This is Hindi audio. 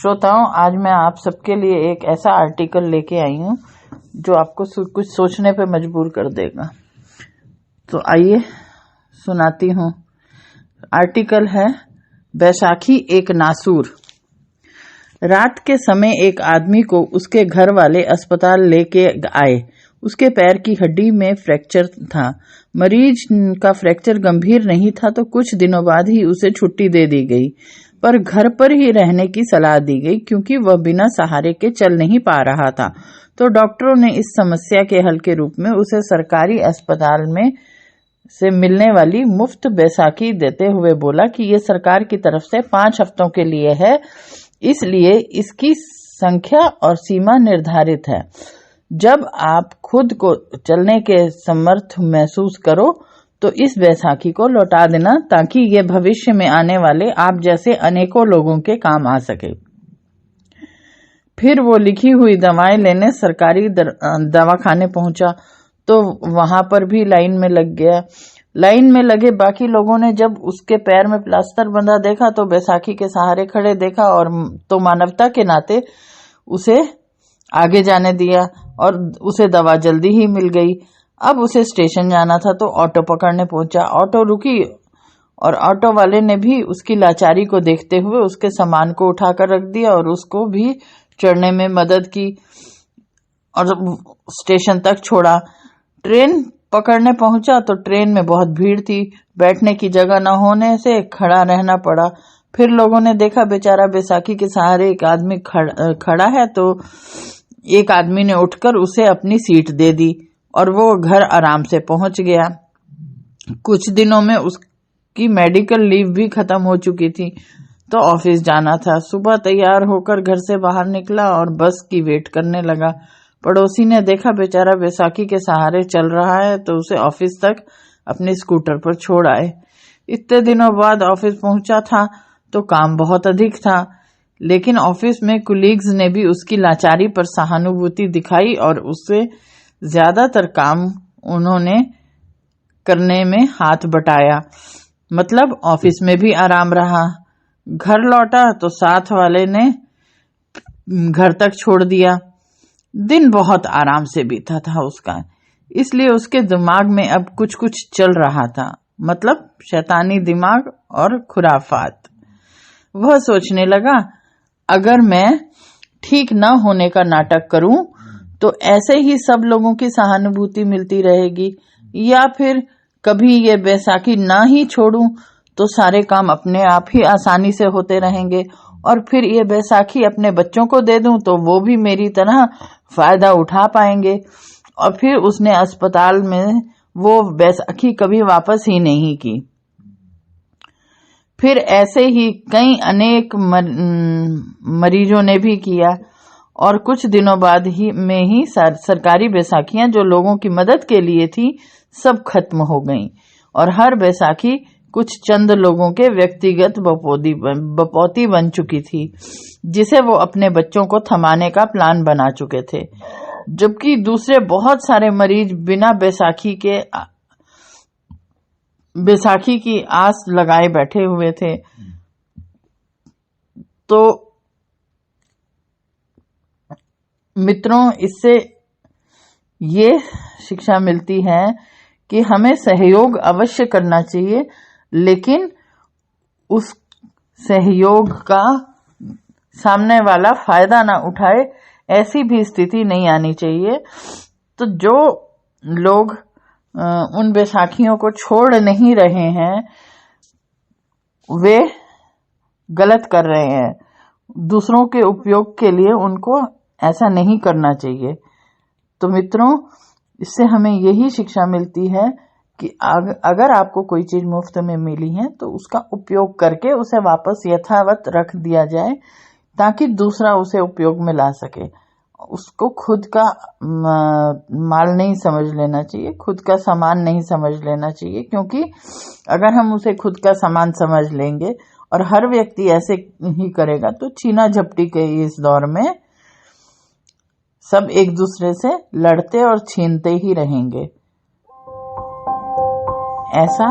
श्रोताओं, आज मैं आप सबके लिए एक ऐसा आर्टिकल लेके आई हूँ जो आपको कुछ सोचने पे मजबूर कर देगा। तो आइए सुनाती हूँ। आर्टिकल है बैसाखी एक नासूर। रात के समय एक आदमी को उसके घर वाले अस्पताल लेके आए। उसके पैर की हड्डी में फ्रैक्चर था। मरीज का फ्रैक्चर गंभीर नहीं था तो कुछ दिनों बाद ही उसे छुट्टी दे दी गई, पर घर पर ही रहने की सलाह दी गई क्योंकि वह बिना सहारे के चल नहीं पा रहा था। तो डॉक्टरों ने इस समस्या के हल के रूप में उसे सरकारी अस्पताल में से मिलने वाली मुफ्त बैसाखी देते हुए बोला कि ये सरकार की तरफ से 5 हफ्तों के लिए है, इसलिए इसकी संख्या और सीमा निर्धारित है। जब आप खुद को चलने के समर्थ महसूस करो तो इस बैसाखी को लौटा देना ताकि ये भविष्य में आने वाले आप जैसे अनेकों लोगों के काम आ सके। फिर वो लिखी हुई दवाएं लेने सरकारी दवाखाने पहुंचा तो वहां पर भी लाइन में लग गया। लाइन में लगे बाकी लोगों ने जब उसके पैर में प्लास्टर बंधा देखा तो बैसाखी के सहारे खड़े देखा और तो मानवता के नाते उसे आगे जाने दिया और उसे दवा जल्दी ही मिल गई। अब उसे स्टेशन जाना था तो ऑटो पकड़ने पहुंचा। ऑटो रुकी और ऑटो वाले ने भी उसकी लाचारी को देखते हुए उसके सामान को उठाकर रख दिया और उसको भी चढ़ने में मदद की और स्टेशन तक छोड़ा। ट्रेन पकड़ने पहुंचा तो ट्रेन में बहुत भीड़ थी। बैठने की जगह न होने से खड़ा रहना पड़ा। फिर लोगों ने देखा बेचारा बैसाखी के सहारे एक आदमी खड़ा है तो एक आदमी ने उठकर उसे अपनी सीट दे दी और वो घर आराम से पहुंच गया। कुछ दिनों में उसकी मेडिकल लीव भी खत्म हो चुकी थी तो ऑफिस जाना था। सुबह तैयार होकर घर से बाहर निकला और बस की वेट करने लगा। पड़ोसी ने देखा बेचारा बैसाखी के सहारे चल रहा है तो उसे ऑफिस तक अपने स्कूटर पर छोड़ आए। इतने दिनों बाद ऑफिस पहुंचा था तो काम बहुत अधिक था, लेकिन ऑफिस में कुलीग्स ने भी उसकी लाचारी पर सहानुभूति दिखाई और उससे ज्यादातर काम उन्होंने करने में हाथ बटाया। मतलब ऑफिस में भी आराम रहा। घर लौटा तो साथ वाले ने घर तक छोड़ दिया। दिन बहुत आराम से बीता था उसका, इसलिए उसके दिमाग में अब कुछ कुछ चल रहा था, मतलब शैतानी दिमाग और खुराफात। वह सोचने लगा, अगर मैं ठीक न होने का नाटक करूं तो ऐसे ही सब लोगों की सहानुभूति मिलती रहेगी, या फिर कभी ये बैसाखी ना ही छोड़ूं तो सारे काम अपने आप ही आसानी से होते रहेंगे, और फिर ये बैसाखी अपने बच्चों को दे दूं तो वो भी मेरी तरह फायदा उठा पाएंगे। और फिर उसने अस्पताल में वो बैसाखी कभी वापस ही नहीं की। फिर ऐसे ही कई अनेक मरीजों ने भी किया और कुछ दिनों बाद में ही सरकारी बैसाखियां जो लोगों की मदद के लिए थी सब खत्म हो गईं और हर बैसाखी कुछ चंद लोगों के व्यक्तिगत बपौती बन चुकी थी जिसे वो अपने बच्चों को थमाने का प्लान बना चुके थे, जबकि दूसरे बहुत सारे मरीज बिना बैसाखी की आस लगाए बैठे हुए थे। तो मित्रों, इससे ये शिक्षा मिलती है कि हमें सहयोग अवश्य करना चाहिए, लेकिन उस सहयोग का सामने वाला फायदा ना उठाए, ऐसी भी स्थिति नहीं आनी चाहिए। तो जो लोग उन बैसाखियों को छोड़ नहीं रहे हैं वे गलत कर रहे हैं। दूसरों के उपयोग के लिए उनको ऐसा नहीं करना चाहिए। तो मित्रों, इससे हमें यही शिक्षा मिलती है कि अगर आपको कोई चीज मुफ्त में मिली है तो उसका उपयोग करके उसे वापस यथावत रख दिया जाए ताकि दूसरा उसे उपयोग में ला सके। उसको खुद का माल नहीं समझ लेना चाहिए, खुद का सामान नहीं समझ लेना चाहिए, क्योंकि अगर हम उसे खुद का सामान समझ लेंगे और हर व्यक्ति ऐसे ही करेगा तो छीना झपटी के इस दौर में सब एक दूसरे से लड़ते और छीनते ही रहेंगे। ऐसा